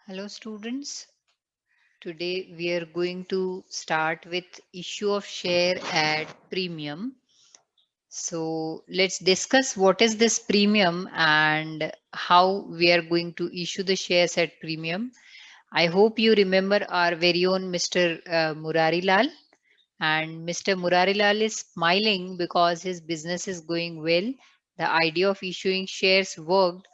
Hello students. Today we are going to start with issue of share at premium. So let's discuss what is this premium and how we are going to issue the shares at premium. I hope you remember our very own Mr. Murari Lal, and Mr. Murari Lal is smiling because his business is going well. The idea of issuing shares worked,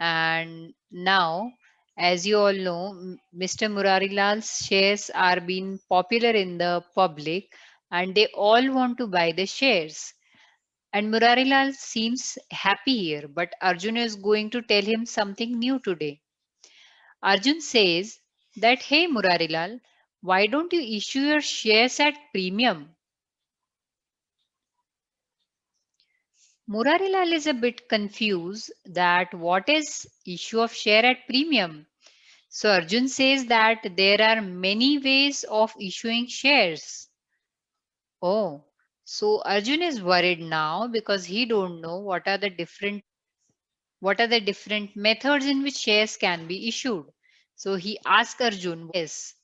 and now, as you all know, Mr. Murari Lal's shares are being popular in the public, and they all want to buy the shares. And Murari Lal seems happy here, but Arjun is going to tell him something new today. Arjun says that, hey Murari Lal, why don't you issue your shares at premium? Murari Lal is a bit confused that what is issue of share at premium. So Arjun says that there are many ways of issuing shares. Oh, so Arjun is worried now because he don't know what are the different methods in which shares can be issued. So he asks Arjun yes,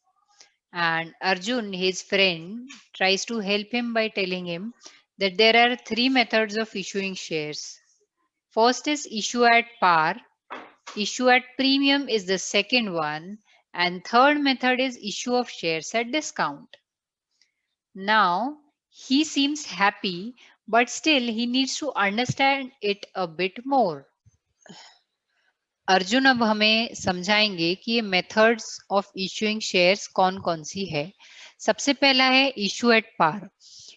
and Arjun, his friend, tries to help him by telling him that there are three methods of issuing shares. First is issue at par, issue at premium is the second one, and third method is issue of shares at discount. Now, he seems happy, but still he needs to understand it a bit more. Arjun अब हमें समझाएंगे कि ये methods of issuing shares कौन कौन सी है. सबसे पहला है issue at par.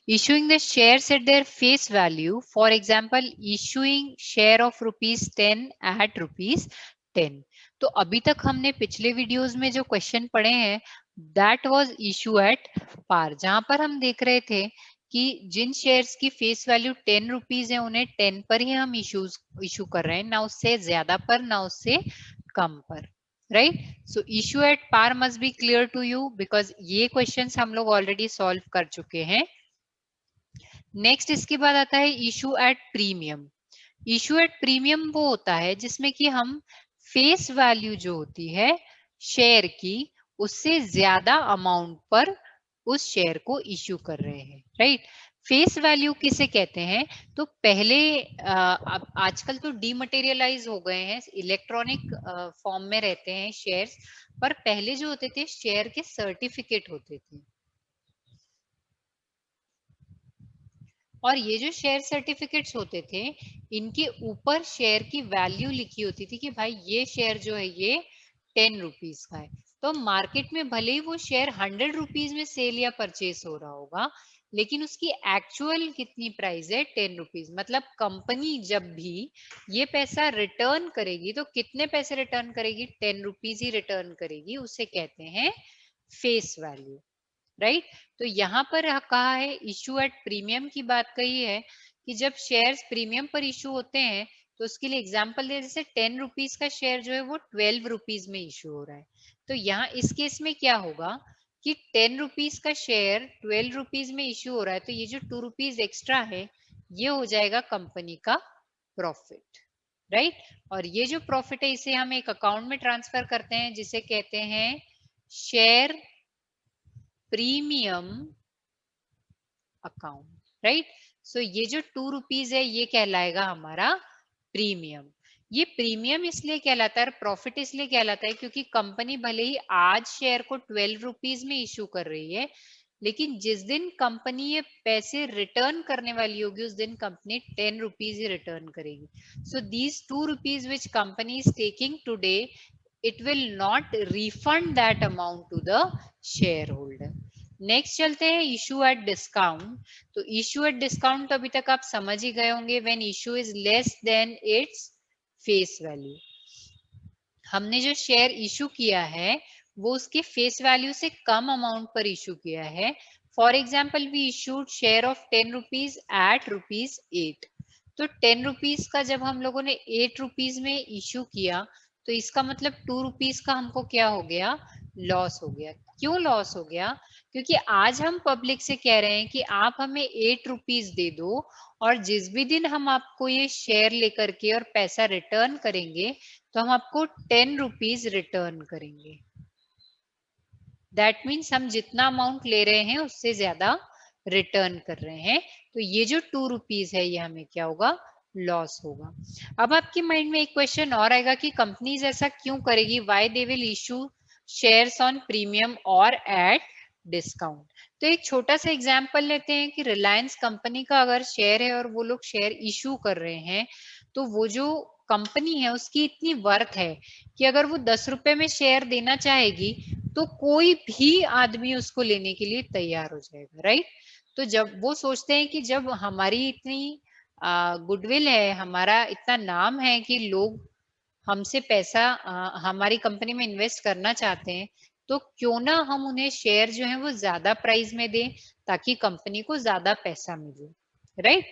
Issuing the shares at their face value, for example, issuing share of rupees 10 at rupees 10. तो अभी तक हमने पिछले वीडियोस में जो क्वेश्चन पढ़े हैं, that was issue at par, जहां पर हम देख रहे थे कि जिन शेयर्स की फेस वैल्यू 10 रुपीज है उन्हें 10 पर ही हम इशू कर रहे हैं, ना उससे ज्यादा पर ना उससे कम पर. Right. So issue at par must be clear to you because ये क्वेश्चंस हम लोग ऑलरेडी सॉल्व कर चुके हैं. नेक्स्ट इसके बाद आता है issue at premium. Issue at premium वो होता है जिसमें कि हम फेस वैल्यू जो होती है शेयर की उससे ज्यादा अमाउंट पर उस शेयर को इश्यू कर रहे हैं. राइट. फेस वैल्यू किसे कहते हैं? तो पहले अब आजकल तो डीमटेरियलाइज हो गए हैं, इलेक्ट्रॉनिक फॉर्म में रहते हैं शेयर्स, पर पहले जो होते थे शेयर के सर्टिफिकेट होते थे. और ये जो शेयर सर्टिफिकेट्स होते थे इनके ऊपर शेयर की वैल्यू लिखी होती थी कि भाई ये शेयर जो है ये 10 रुपीज का है. तो मार्केट में भले ही वो शेयर 100 रुपीज में सेल या परचेस हो रहा होगा, लेकिन उसकी एक्चुअल कितनी प्राइस है? 10 रुपीज. मतलब कंपनी जब भी ये पैसा रिटर्न करेगी तो कितने पैसे रिटर्न करेगी? 10 रुपीज ही रिटर्न करेगी. उसे कहते हैं फेस वैल्यू. राइट. तो यहाँ पर कहा है इशू एट प्रीमियम की बात कही है कि जब शेयर्स प्रीमियम पर इशू होते हैं तो उसके लिए एग्जांपल दे, जैसे 10 रुपीज का शेयर जो है वो 12 रुपीज में इशू हो रहा है. तो यहाँ इस केस में क्या होगा कि 10 रुपीज का शेयर 12 रुपीज में इशू हो रहा है, तो ये जो 2 रुपीज एक्स्ट्रा है ये हो जाएगा कंपनी का प्रॉफिट. राइट. और ये जो प्रॉफिट है इसे हम एक अकाउंट में ट्रांसफर करते हैं जिसे कहते हैं शेयर प्रीमियम अकाउंट. राइट. सो ये जो 2 रुपीज है ये कहलाएगा हमारा प्रीमियम. ये प्रीमियम इसलिए कहलाता है, प्रॉफिट इसलिए कहलाता है क्योंकि कंपनी भले ही आज शेयर को 12 रुपीज में इशू कर रही है, लेकिन जिस दिन कंपनी ये पैसे रिटर्न करने वाली होगी उस दिन कंपनी 10 रुपीज ही रिटर्न करेगी. So these 2 rupees which company is taking today, it will not refund that amount to the shareholder. Next चलते हैं इशू एट डिस्काउंट. तो इशू एट डिस्काउंट तो अभी तक आप समझ ही गए होंगे, when issue is less than its face value. हमने जो शेयर इशू किया है वो उसके फेस वैल्यू से कम अमाउंट पर इशू किया है. For example we issued share of 10 rupees at rupees 8. तो 10 रुपीज का जब हम लोगों ने 8 रुपीज में इशू किया तो इसका मतलब 2 रुपीज का हमको क्या हो गया? लॉस हो गया। क्यों लॉस हो गया? क्योंकि आज हम पब्लिक से कह रहे हैं कि आप हमें 8 रुपीज दे दो, और जिस भी दिन हम आपको ये शेयर लेकर के और पैसा रिटर्न करेंगे तो हम आपको 10 रुपीज रिटर्न करेंगे। दैट मीन्स हम जितना अमाउंट ले रहे हैं उससे ज्यादा रिटर्न कर रहे हैं। तो ये जो 2 रुपीज है ये हमें क्या होगा? लॉस होगा। अब आपके माइंड में एक क्वेश्चन और आएगा कि कंपनीज ऐसा क्यों करेगी, why they will issue shares on premium और एट डिस्काउंट। तो एक छोटा सा एग्जांपल लेते हैं कि रिलायंस कंपनी का अगर शेयर है और वो लोग शेयर इशू कर रहे हैं, तो वो जो कंपनी है उसकी इतनी वर्थ है कि अगर वो 10 रुपए में शेयर देना चाहेगी तो कोई भी आदमी उसको लेने के लिए तैयार हो जाएगा, राइट। तो जब वो सोचते हैं कि जब हमारी इतनी गुडविल है, हमारा इतना नाम है कि लोग हमसे पैसा हमारी कंपनी में इन्वेस्ट करना चाहते हैं, तो क्यों ना हम उन्हें शेयर जो है वो ज्यादा प्राइस में दें ताकि कंपनी को ज्यादा पैसा मिले, राइट।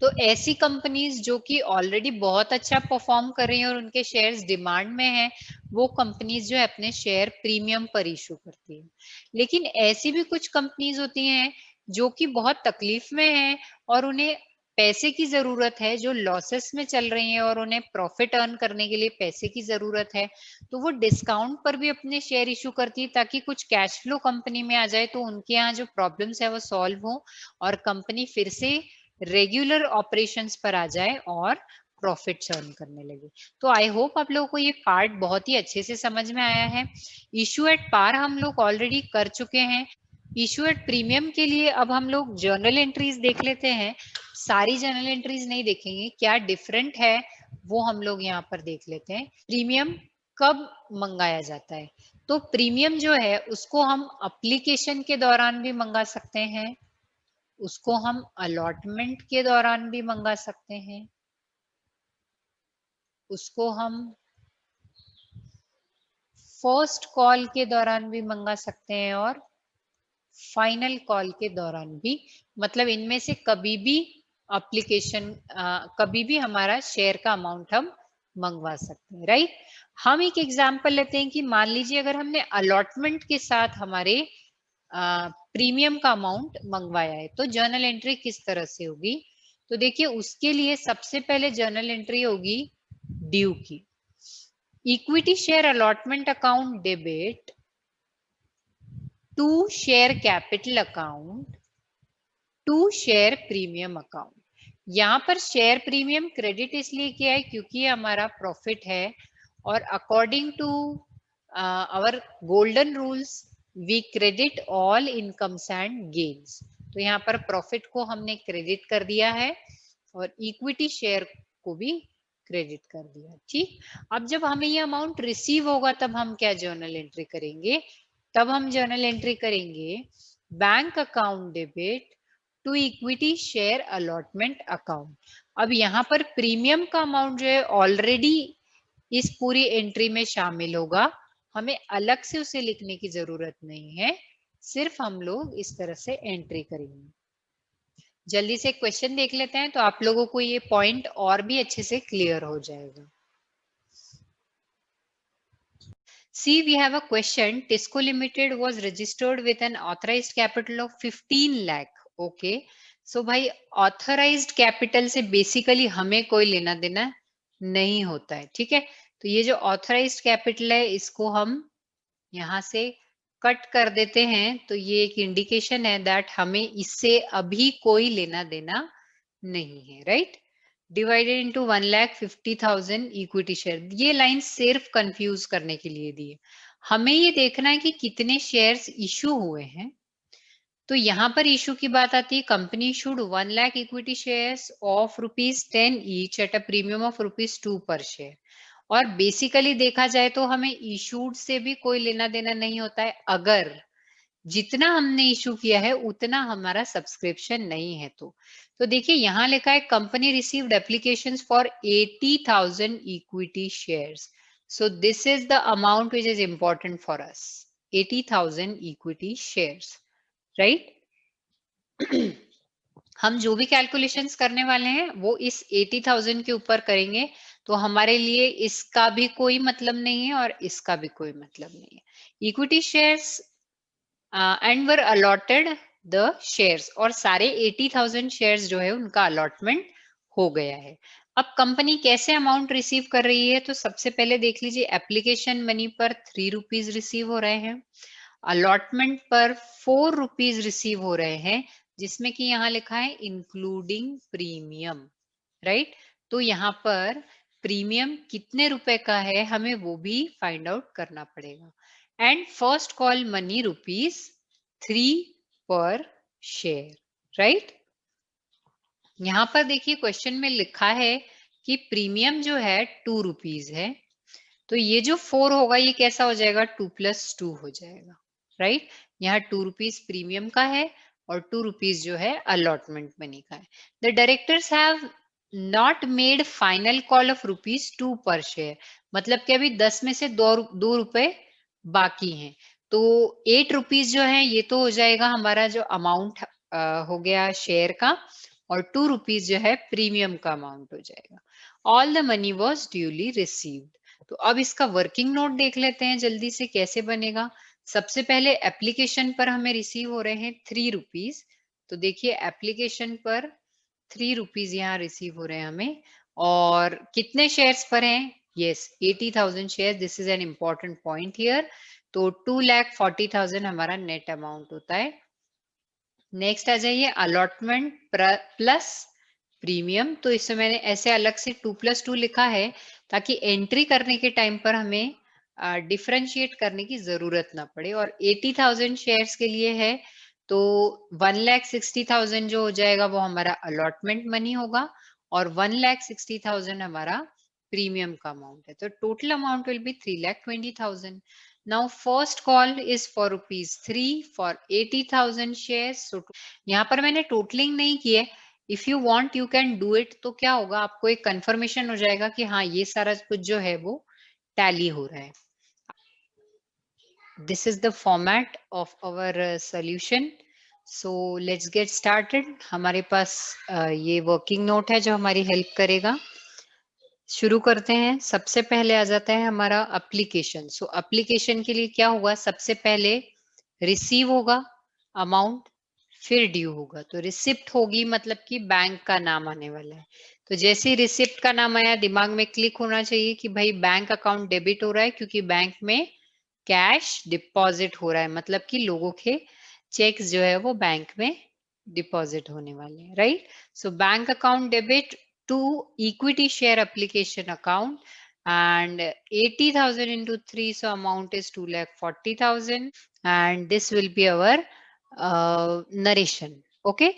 तो ऐसी कंपनीज जो कि ऑलरेडी बहुत अच्छा परफॉर्म कर रही हैं और उनके शेयर्स डिमांड में हैं, वो कंपनीज जो है अपने शेयर प्रीमियम पर इशू करती है। लेकिन ऐसी भी कुछ कंपनीज होती हैं जो कि बहुत तकलीफ में हैं और उन्हें पैसे की जरूरत है, जो लॉसेस में चल रही हैं और उन्हें प्रॉफिट अर्न करने के लिए पैसे की जरूरत है, तो वो डिस्काउंट पर भी अपने शेयर इशू करती है ताकि कुछ कैश फ्लो कंपनी में आ जाए, तो उनके यहाँ जो प्रॉब्लम्स है वो सॉल्व हो और कंपनी फिर से रेगुलर ऑपरेशंस पर आ जाए और प्रॉफिट अर्न करने लगे। तो आई होप आप लोगों को ये पार्ट बहुत ही अच्छे से समझ में आया है। इशू एट पार हम लोग ऑलरेडी कर चुके हैं। इशू एट प्रीमियम के लिए अब हम लोग जर्नल एंट्रीज देख लेते हैं। सारी जर्नल एंट्रीज नहीं देखेंगे, क्या डिफरेंट है वो हम लोग यहाँ पर देख लेते हैं। प्रीमियम कब मंगाया जाता है? तो प्रीमियम जो है उसको हम एप्लीकेशन के दौरान भी मंगा सकते हैं, उसको हम अलॉटमेंट के दौरान भी मंगा सकते हैं, उसको हम फर्स्ट कॉल के दौरान भी मंगा सकते हैं और फाइनल कॉल के दौरान भी। मतलब इनमें से कभी भी एप्लीकेशन कभी भी हमारा शेयर का अमाउंट हम मंगवा सकते हैं, राइट। हम एक एग्जांपल लेते हैं कि मान लीजिए अगर हमने अलॉटमेंट के साथ हमारे प्रीमियम का अमाउंट मंगवाया है तो जर्नल एंट्री किस तरह से होगी? तो देखिए उसके लिए सबसे पहले जर्नल एंट्री होगी ड्यू की। Equity share allotment account debit to share capital account to share premium account. यहाँ पर शेयर प्रीमियम क्रेडिट इसलिए किया है क्योंकि ये हमारा प्रॉफिट है और according to our golden rules we credit all incomes and gains. तो यहाँ पर प्रॉफिट को हमने क्रेडिट कर दिया है और इक्विटी शेयर को भी क्रेडिट कर दिया, ठीक। अब जब हमें ये अमाउंट रिसीव होगा तब हम क्या जर्नल एंट्री करेंगे? तब हम जर्नल एंट्री करेंगे bank account debit to equity share allotment account. अब यहाँ पर प्रीमियम का अमाउंट जो है ऑलरेडी इस पूरी एंट्री में शामिल होगा, हमें अलग से उसे लिखने की जरूरत नहीं है, सिर्फ हम लोग इस तरह से एंट्री करेंगे। जल्दी से क्वेश्चन देख लेते हैं तो आप लोगों को ये पॉइंट और भी अच्छे से क्लियर हो जाएगा। See, we have a question. Tisco Limited was registered with an authorized capital of 15 lakh. Okay. So भाई authorized capital से basically हमें कोई लेना देना नहीं होता है, ठीक है। तो ये जो authorized capital है इसको हम यहाँ से कट कर देते हैं, तो ये एक इंडिकेशन है दैट हमें इससे अभी कोई लेना देना नहीं है, right. Divided into 1,50,000 equity share, ये लाइन सिर्फ कंफ्यूज करने के लिए दी है। हमें ये देखना है कि कितने शेयर्स इशू हुए हैं। तो यहाँ पर इशू की बात आती है, company issued 1 lakh equity shares of ₹10 each at a premium of ₹2 पर शेयर। और बेसिकली देखा जाए तो हमें इशूड से भी कोई लेना देना नहीं होता है अगर जितना हमने इशू किया है उतना हमारा सब्सक्रिप्शन नहीं है। तो देखिए यहाँ लिखा है company received applications for 80,000 equity shares. So this is the amount which is important for us, 80,000 equity shares, right. हम जो भी कैलकुलेशंस करने वाले हैं वो इस 80,000 के ऊपर करेंगे तो हमारे लिए इसका भी कोई मतलब नहीं है और इसका भी कोई मतलब नहीं है। Equity shares and were allotted the shares, और सारे 80,000 शेयर्स जो है उनका अलॉटमेंट हो गया है। अब कंपनी कैसे अमाउंट रिसीव कर रही है, तो सबसे पहले देख लीजिए एप्लीकेशन मनी पर 3 रुपीज रिसीव हो रहे हैं, अलॉटमेंट पर 4 रुपीज रिसीव हो रहे हैं, जिसमें कि यहाँ लिखा है इंक्लूडिंग प्रीमियम, राइट। तो यहाँ पर प्रीमियम कितने रुपए का है हमें वो भी फाइंड आउट करना पड़ेगा। एंड फर्स्ट कॉल मनी ₹3 पर शेयर, राइट। यहाँ पर देखिए क्वेश्चन में लिखा है कि प्रीमियम जो है 2 रुपीज है, तो ये जो 4 होगा ये कैसा हो जाएगा, 2 + 2 हो जाएगा, राइट। यहाँ 2 रुपीज प्रीमियम का है और 2 रुपीज जो है अलॉटमेंट मनी का है। The directors have not made final call of ₹2 पर शेयर, मतलब कि अभी 10 में से 2 रुपए बाकी हैं, तो 8 रुपीज जो है ये तो हो जाएगा हमारा जो अमाउंट हो गया शेयर का, और 2 रुपीज जो है प्रीमियम का अमाउंट हो जाएगा। All the money was duly received. तो अब इसका वर्किंग नोट देख लेते हैं जल्दी से कैसे बनेगा। सबसे पहले एप्लीकेशन पर हमें रिसीव हो रहे हैं 3 रुपीज, तो देखिए एप्लीकेशन पर 3 रुपीज यहाँ रिसीव हो रहे हैं हमें, और कितने शेयर्स पर हैं, yes 80,000 share, this is an important point here. तो 2,40,000 हमारा नेट अमाउंट होता है। नेक्स्ट आ जाइए अलॉटमेंट प्लस प्रीमियम, तो इसमें मैंने ऐसे अलग से 2 + 2 लिखा है ताकि एंट्री करने के टाइम पर हमें डिफरेंशिएट करने की जरूरत ना पड़े। और 80,000 शेयर्स के लिए है तो 1,60,000 जो हो जाएगा वो हमारा अलॉटमेंट मनी होगा, और 1,60,000 हमारा प्रीमियम का अमाउंट है, तो total amount will B 3,20,000। Now first call is for ₹3 for 80,000 shares. So यहाँ पर मैंने टोटलिंग नहीं की है, if you want you can do it. तो क्या होगा, आपको एक कंफर्मेशन हो जाएगा कि हाँ ये सारा कुछ जो है वो टैली हो रहा है। This is the format of our solution. So let's get started. हमारे पास ये वर्किंग नोट है जो हमारी हेल्प करेगा। शुरू करते हैं। सबसे पहले आ जाता है हमारा एप्लीकेशन। सो एप्लीकेशन के लिए क्या होगा, सबसे पहले रिसीव होगा अमाउंट, फिर ड्यू होगा। तो रिसिप्ट होगी मतलब कि बैंक का नाम आने वाला है। तो जैसे ही रिसिप्ट का नाम आया दिमाग में क्लिक होना चाहिए कि भाई बैंक अकाउंट डेबिट हो रहा है, क्योंकि बैंक में कैश डिपॉजिट हो रहा है, मतलब कि लोगों के चेक्स जो है वो बैंक में डिपॉजिट होने वाले हैं, right. So bank account debit to equity share application account, and 80,000 into 3, so amount is 2,40,000, and this will be our narration. Okay,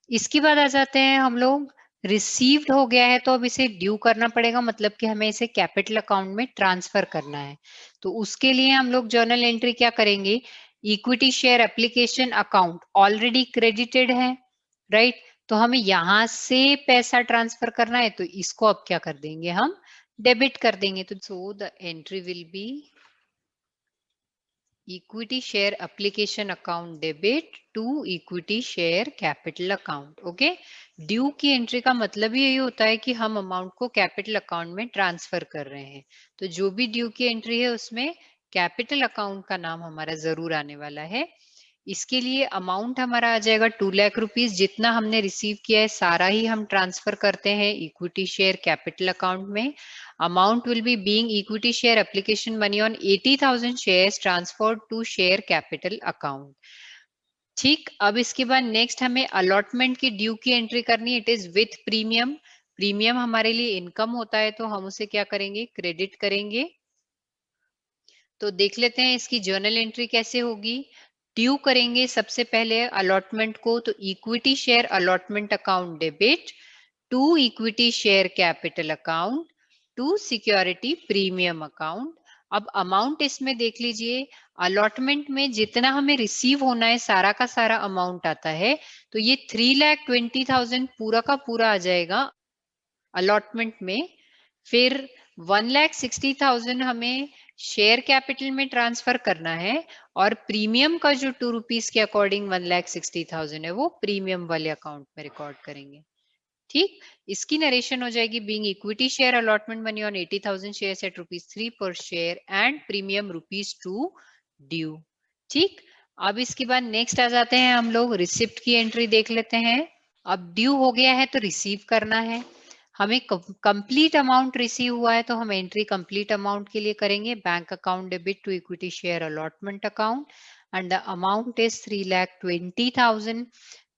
इसके बाद आ जाते हैं हम लोग, रिसीव्ड हो गया है तो अब इसे ड्यू करना पड़ेगा, मतलब कि हमें इसे कैपिटल अकाउंट में ट्रांसफर करना है। तो उसके लिए हम लोग जर्नल एंट्री क्या करेंगे, equity share application account already credited है, राइट। तो हमें यहां से पैसा ट्रांसफर करना है, तो इसको अब क्या कर देंगे, हम डेबिट कर देंगे। तो so the entry will be equity share application account debit to equity share capital account. Okay, due की एंट्री का मतलब ही यही होता है कि हम अमाउंट को कैपिटल अकाउंट में ट्रांसफर कर रहे हैं। तो जो भी ड्यू की एंट्री है उसमें कैपिटल अकाउंट का नाम हमारा जरूर आने वाला है। इसके लिए अमाउंट हमारा आ जाएगा 2 लाख रुपीज, जितना हमने रिसीव किया है सारा ही हम ट्रांसफर करते हैं इक्विटी शेयर कैपिटल अकाउंट में। Amount will be being equity share application money on 80,000 shares transferred to share capital account. ठीक, अब इसके बाद नेक्स्ट हमें अलॉटमेंट की ड्यू की एंट्री करनी है। It is with premium. Premium हमारे लिए इनकम होता है, तो हम उसे क्या करेंगे, क्रेडिट करेंगे। तो देख लेते हैं इसकी जर्नल एंट्री कैसे होगी। ड्यू करेंगे सबसे पहले अलॉटमेंट को, तो equity share allotment account debit to equity share capital account to security premium account. अब अमाउंट इसमें देख लीजिए, अलॉटमेंट में जितना हमें रिसीव होना है सारा का सारा अमाउंट आता है, तो ये 3,20,000 पूरा का पूरा आ जाएगा अलॉटमेंट में। फिर 1,60,000 हमें शेयर कैपिटल में ट्रांसफर करना है, और प्रीमियम का जो 2 रुपीज के अकॉर्डिंग 1,60,000 है वो प्रीमियम वाले अकाउंट में रिकॉर्ड करेंगे। ठीक, इसकी नरेशन हो जाएगी being equity share allotment money on 80,000 shares at ₹3 पर शेयर एंड प्रीमियम ₹2 ड्यू। ठीक, अब इसके बाद नेक्स्ट आ जाते हैं हम लोग रिसिप्ट की एंट्री देख लेते हैं। अब ड्यू हो गया है तो रिसीव करना है, हमें कंप्लीट अमाउंट रिसीव हुआ है तो हम एंट्री कंप्लीट अमाउंट के लिए करेंगे, bank account debit to equity share allotment account and the amount is 3,20,000।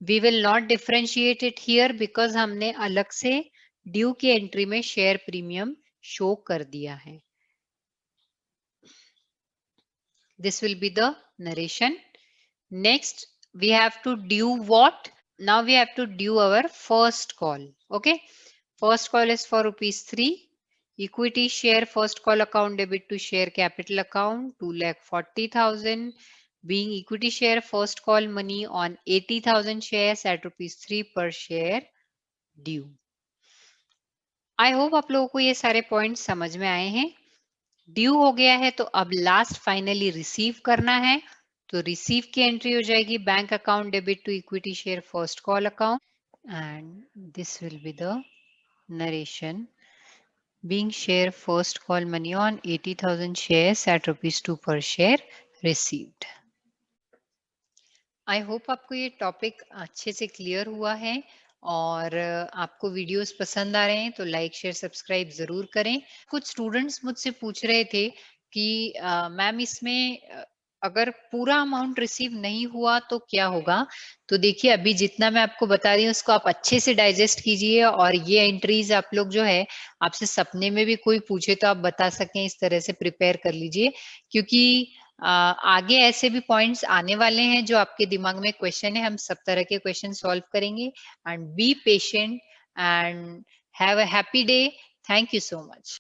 We will not differentiate it here because हमने अलग से ड्यू की एंट्री में शेयर प्रीमियम शो कर दिया है। This will be the narration. Next we have to due what? Now we have to due our first call. Okay, first call is for ₹3. Equity share first call account debit to share capital account 2,40,000 being equity share first call money on 80,000 shares at ₹3 per share due. I hope आप लोगों को ये सारे points समझ में आए हैं। Due हो गया है तो अब लास्ट फाइनली रिसीव करना है, तो रिसीव की एंट्री हो जाएगी bank account debit to equity share first call account and this will be the narration being share first call money on 80,000 shares at ₹2 per share received. I hope आपको ये topic अच्छे से clear हुआ है और आपको वीडियोस पसंद आ रहे हैं तो लाइक शेयर सब्सक्राइब जरूर करें। कुछ स्टूडेंट्स मुझसे पूछ रहे थे कि मैम इसमें अगर पूरा अमाउंट रिसीव नहीं हुआ तो क्या होगा? तो देखिए अभी जितना मैं आपको बता रही हूँ उसको आप अच्छे से डाइजेस्ट कीजिए और ये एंट्रीज आप लोग जो है आपसे सपने में भी कोई पूछे तो आप बता सकें, इस तरह से प्रिपेयर कर लीजिए क्योंकि आगे ऐसे भी पॉइंट्स आने वाले हैं जो आपके दिमाग में क्वेश्चन है, हम सब तरह के क्वेश्चन सॉल्व करेंगे and be patient and have a happy day. Thank you so much.